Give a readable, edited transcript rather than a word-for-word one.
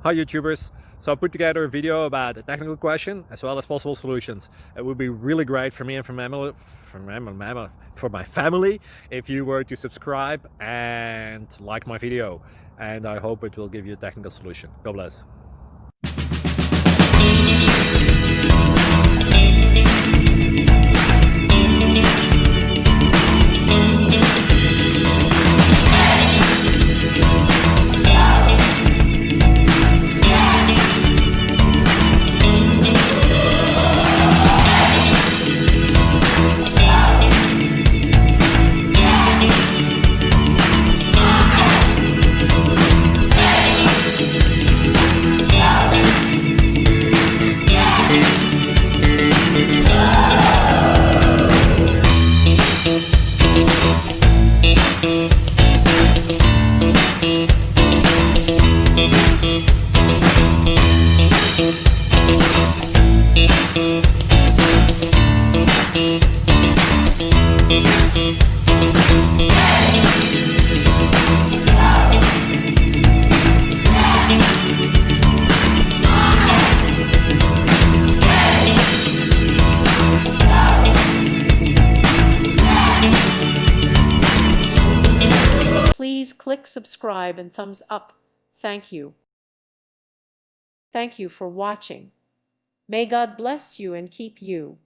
Hi YouTubers! So I put together a video about a technical question as well as possible solutions. It would be really great for me and for my family if you were to subscribe and like my video, and I hope it will give you a technical solution. God bless. Please click subscribe and thumbs up. Thank you. Thank you for watching. May God bless you and keep you.